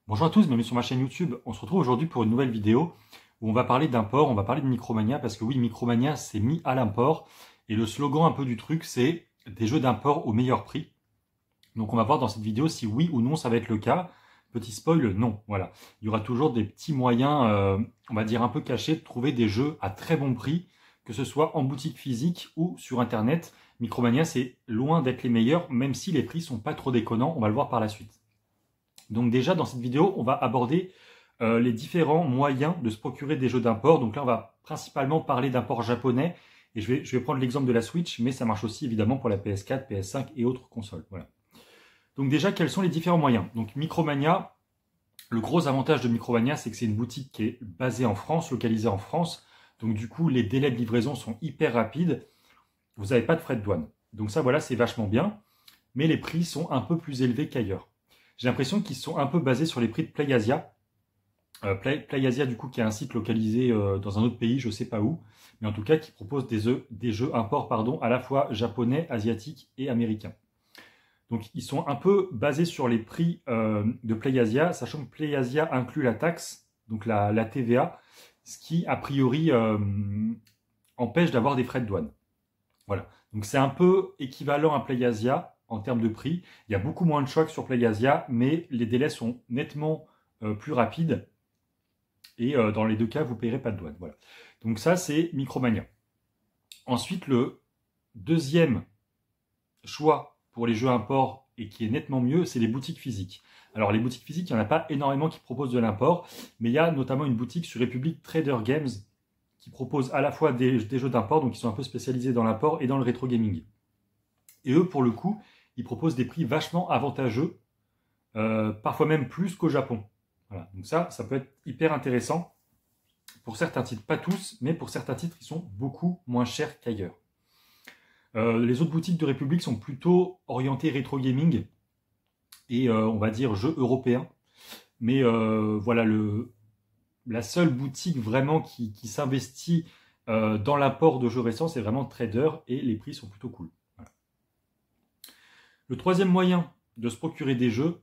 Bonjour à tous, bienvenue sur ma chaîne YouTube. On se retrouve aujourd'hui pour une nouvelle vidéo où on va parler d'import, on va parler de Micromania parce que oui, Micromania s'est mis à l'import et le slogan un peu du truc c'est des jeux d'import au meilleur prix. Donc on va voir dans cette vidéo si oui ou non ça va être le cas. Petit spoil, non, voilà. Il y aura toujours des petits moyens, on va dire un peu cachés, de trouver des jeux à très bon prix, que ce soit en boutique physique ou sur internet. Micromania c'est loin d'être les meilleurs, même si les prix sont pas trop déconnants, on va le voir par la suite. Donc déjà, dans cette vidéo, on va aborder les différents moyens de se procurer des jeux d'import. Donc là, on va principalement parler d'import japonais. Et je vais prendre l'exemple de la Switch, mais ça marche aussi évidemment pour la PS4, PS5 et autres consoles. Voilà. Donc déjà, quels sont les différents moyens? Donc Micromania, le gros avantage de Micromania, c'est que c'est une boutique qui est basée en France, localisée en France. Donc du coup, les délais de livraison sont hyper rapides. Vous n'avez pas de frais de douane. Donc ça, voilà, c'est vachement bien. Mais les prix sont un peu plus élevés qu'ailleurs. J'ai l'impression qu'ils sont un peu basés sur les prix de PlayAsia. PlayAsia, du coup, qui est un site localisé dans un autre pays, je ne sais pas où, mais en tout cas qui propose des jeux import à la fois japonais, asiatiques et américains. Donc ils sont un peu basés sur les prix de PlayAsia, sachant que PlayAsia inclut la taxe, donc la TVA, ce qui a priori empêche d'avoir des frais de douane. Voilà, donc c'est un peu équivalent à PlayAsia en termes de prix. Il y a beaucoup moins de chocs sur PlayAsia, mais les délais sont nettement plus rapides. Et dans les deux cas, vous ne payerez pas de douane. Voilà. Donc ça, c'est Micromania. Ensuite, le deuxième choix pour les jeux import et qui est nettement mieux, c'est les boutiques physiques. Alors les boutiques physiques, il n'y en a pas énormément qui proposent de l'import, mais il y a notamment une boutique sur Republic Trader Games qui propose à la fois des jeux d'import, donc ils sont un peu spécialisés dans l'import et dans le rétro gaming. Et eux, pour le coup, ils proposent des prix vachement avantageux, parfois même plus qu'au Japon. Voilà. Donc ça peut être hyper intéressant. Pour certains titres, pas tous, mais pour certains titres, ils sont beaucoup moins chers qu'ailleurs. Les autres boutiques de République sont plutôt orientées rétro gaming et on va dire jeux européens. Mais voilà, la seule boutique vraiment qui s'investit dans l'apport de jeux récents, c'est vraiment Trader et les prix sont plutôt cool. Voilà. Le troisième moyen de se procurer des jeux,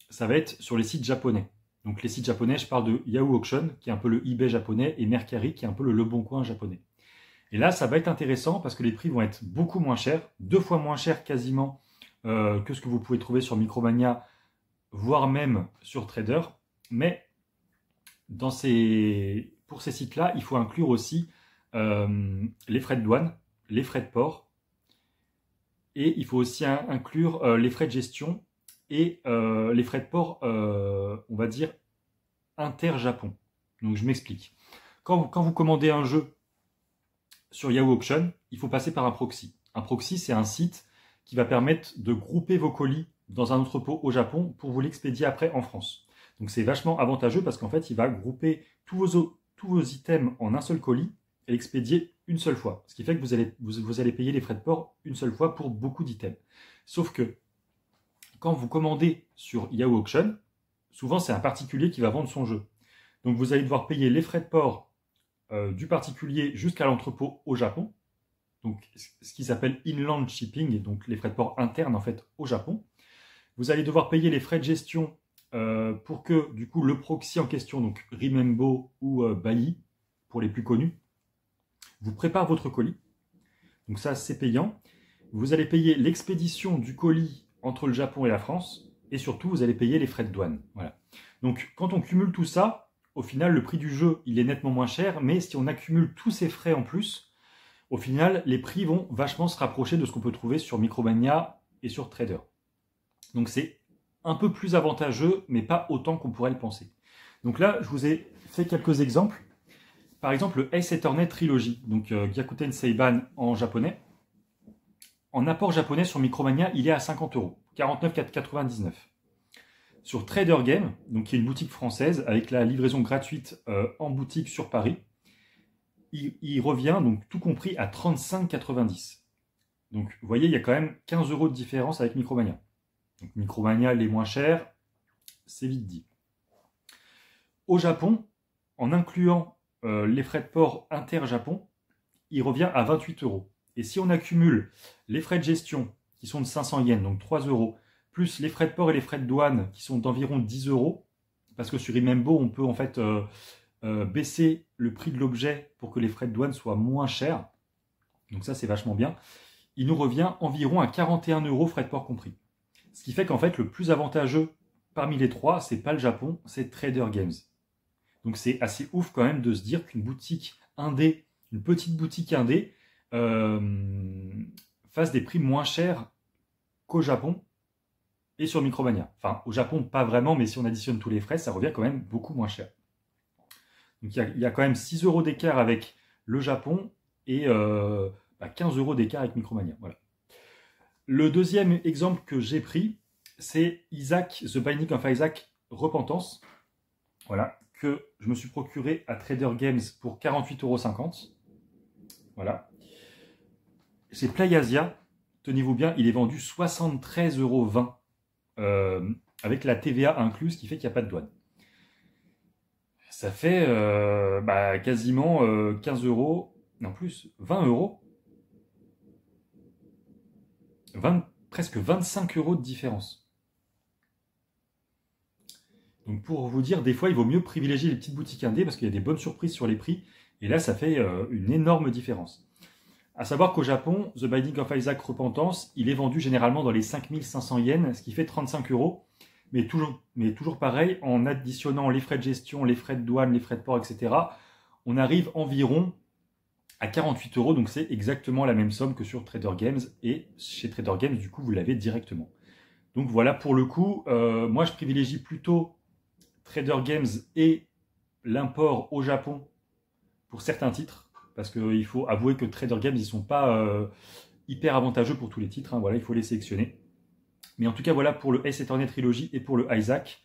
ça va être sur les sites japonais. Donc les sites japonais, je parle de Yahoo Auction, qui est un peu le eBay japonais, et Mercari, qui est un peu le Leboncoin japonais. Et là, ça va être intéressant parce que les prix vont être beaucoup moins chers, 2 fois moins chers quasiment que ce que vous pouvez trouver sur Micromania, voire même sur Trader. Mais pour ces sites-là, il faut inclure aussi les frais de douane, les frais de port, et il faut aussi inclure les frais de gestion et les frais de port, on va dire, inter-Japon. Donc je m'explique. Quand vous commandez un jeu sur Yahoo Auction, il faut passer par un proxy. Un proxy, c'est un site qui va permettre de grouper vos colis dans un entrepôt au Japon pour vous l'expédier après en France. Donc c'est vachement avantageux parce qu'en fait, il va grouper tous vos items en un seul colis et l'expédier une seule fois. Ce qui fait que vous allez payer les frais de port une seule fois pour beaucoup d'items. Sauf que quand vous commandez sur Yahoo Auction, souvent c'est un particulier qui va vendre son jeu. Donc vous allez devoir payer les frais de port du particulier jusqu'à l'entrepôt au Japon. Donc ce qui s'appelle inland shipping, donc les frais de port internes en fait au Japon. Vous allez devoir payer les frais de gestion pour que du coup le proxy en question, donc Remembo ou Bali pour les plus connus, vous prépare votre colis. Donc ça c'est payant. Vous allez payer l'expédition du colis entre le Japon et la France, et surtout vous allez payer les frais de douane. Voilà. Donc quand on cumule tout ça, au final le prix du jeu il est nettement moins cher, mais si on accumule tous ces frais en plus, au final les prix vont vachement se rapprocher de ce qu'on peut trouver sur Micromania et sur Trader. Donc c'est un peu plus avantageux, mais pas autant qu'on pourrait le penser. Donc là je vous ai fait quelques exemples. Par exemple le Ace Attorney Trilogy, donc Gyakuten Seiban en japonais. En apport japonais sur Micromania, il est à 50 €, 49,99 €. Sur Trader Game, donc qui est une boutique française avec la livraison gratuite en boutique sur Paris, il revient donc tout compris à 35,90 €. Donc vous voyez, il y a quand même 15 € de différence avec Micromania. Donc Micromania les moins chers, c'est vite dit. Au Japon, en incluant les frais de port inter-Japon, il revient à 28 €. Et si on accumule les frais de gestion qui sont de 500 yens, donc 3 €, plus les frais de port et les frais de douane qui sont d'environ 10 €, parce que sur Imembo, on peut en fait baisser le prix de l'objet pour que les frais de douane soient moins chers. Donc ça, c'est vachement bien. Il nous revient environ à 41 € frais de port compris. Ce qui fait qu'en fait, le plus avantageux parmi les trois, c'est pas le Japon, c'est Trader Games. Donc c'est assez ouf quand même de se dire qu'une boutique indé, une petite boutique indé, fasse des prix moins chers qu'au Japon et sur Micromania. Enfin, au Japon, pas vraiment, mais si on additionne tous les frais, ça revient quand même beaucoup moins cher. Donc il y a quand même 6 € d'écart avec le Japon et 15 € d'écart avec Micromania. Voilà. Le deuxième exemple que j'ai pris, c'est Isaac, The Binding of Isaac Repentance. Voilà, que je me suis procuré à Trader Games pour 48,50 €. Voilà. Chez PlayAsia, tenez-vous bien, il est vendu 73,20 € avec la TVA incluse, ce qui fait qu'il n'y a pas de douane. Ça fait quasiment 15 €, non plus, 20 €. Presque 25 € de différence. Donc pour vous dire, des fois, il vaut mieux privilégier les petites boutiques indées parce qu'il y a des bonnes surprises sur les prix. Et là, ça fait une énorme différence. À savoir qu'au Japon, The Binding of Isaac Repentance, il est vendu généralement dans les 5500 yens, ce qui fait 35 €. Mais toujours pareil, en additionnant les frais de gestion, les frais de douane, les frais de port, etc., on arrive environ à 48 €, donc c'est exactement la même somme que sur Trader Games, et chez Trader Games, du coup, vous l'avez directement. Donc voilà, pour le coup, moi je privilégie plutôt Trader Games et l'import au Japon pour certains titres, parce qu'il faut avouer que Trader Games, ils ne sont pas hyper avantageux pour tous les titres, hein, voilà, il faut les sélectionner. Mais en tout cas, voilà, pour le Ace Attorney Trilogy et pour le Isaac,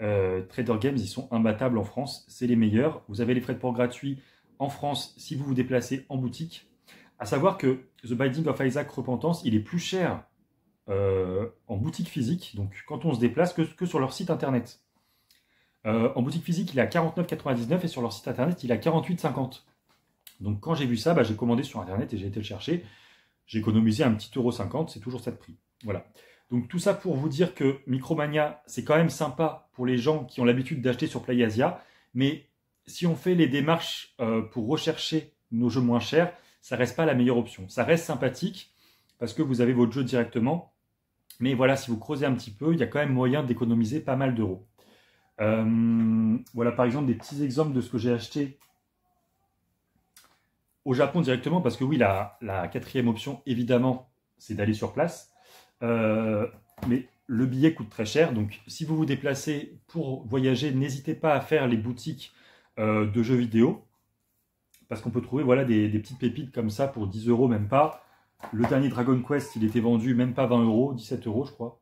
Trader Games, ils sont imbattables en France, c'est les meilleurs. Vous avez les frais de port gratuits en France si vous vous déplacez en boutique. À savoir que The Binding of Isaac Repentance, il est plus cher en boutique physique, donc quand on se déplace, que sur leur site internet. En boutique physique, il est à 49,99 € et sur leur site internet, il est à 48,50 €. Donc quand j'ai vu ça, j'ai commandé sur internet et j'ai été le chercher. J'ai économisé un petit €50, c'est toujours ça de prix. Voilà. Donc tout ça pour vous dire que Micromania, c'est quand même sympa pour les gens qui ont l'habitude d'acheter sur PlayAsia, mais si on fait les démarches pour rechercher nos jeux moins chers, ça reste pas la meilleure option. Ça reste sympathique parce que vous avez votre jeu directement, mais voilà, si vous creusez un petit peu, il y a quand même moyen d'économiser pas mal d'euros. Voilà par exemple des petits exemples de ce que j'ai acheté au Japon directement, parce que oui, la quatrième option, évidemment, c'est d'aller sur place. Mais le billet coûte très cher, donc si vous vous déplacez pour voyager, n'hésitez pas à faire les boutiques de jeux vidéo, parce qu'on peut trouver voilà, des petites pépites comme ça pour 10 €, même pas. Le dernier Dragon Quest, il était vendu même pas 20 €, 17 € je crois.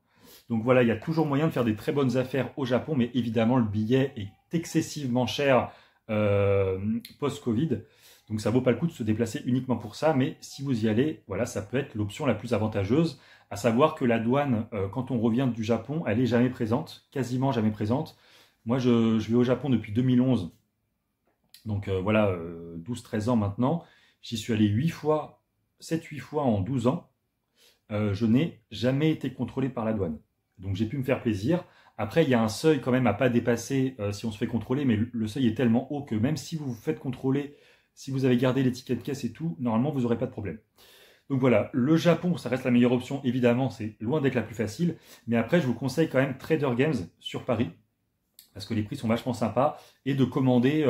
Donc voilà, il y a toujours moyen de faire des très bonnes affaires au Japon, mais évidemment le billet est excessivement cher post-Covid. Donc ça vaut pas le coup de se déplacer uniquement pour ça, mais si vous y allez, voilà, ça peut être l'option la plus avantageuse. À savoir que la douane, quand on revient du Japon, elle est jamais présente, quasiment jamais présente. Moi, je vais au Japon depuis 2011, donc voilà, 12-13 ans maintenant. J'y suis allé 7-8 fois en 12 ans. Je n'ai jamais été contrôlé par la douane. Donc j'ai pu me faire plaisir. Après, il y a un seuil quand même à pas dépasser si on se fait contrôler, mais le seuil est tellement haut que même si vous vous faites contrôler, si vous avez gardé l'étiquette caisse et tout, normalement, vous n'aurez pas de problème. Donc voilà, le Japon, ça reste la meilleure option, évidemment, c'est loin d'être la plus facile. Mais après, je vous conseille quand même Trader Games sur Paris, parce que les prix sont vachement sympas, et de commander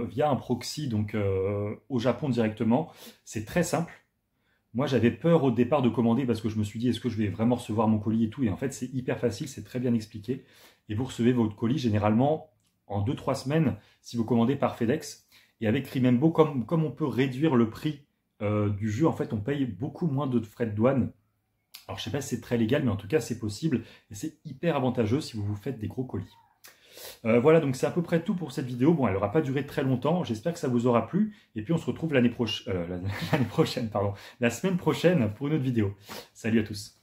via un proxy, donc au Japon directement. C'est très simple. Moi, j'avais peur au départ de commander parce que je me suis dit, est-ce que je vais vraiment recevoir mon colis et tout? Et en fait, c'est hyper facile, c'est très bien expliqué. Et vous recevez votre colis généralement en 2-3 semaines si vous commandez par FedEx. Et avec Remembo, comme on peut réduire le prix du jeu, en fait, on paye beaucoup moins de frais de douane. Alors, je ne sais pas si c'est très légal, mais en tout cas, c'est possible. Et c'est hyper avantageux si vous vous faites des gros colis. Voilà, donc c'est à peu près tout pour cette vidéo. Bon, elle n'aura pas duré très longtemps. J'espère que ça vous aura plu. Et puis, on se retrouve la semaine prochaine pour une autre vidéo. Salut à tous.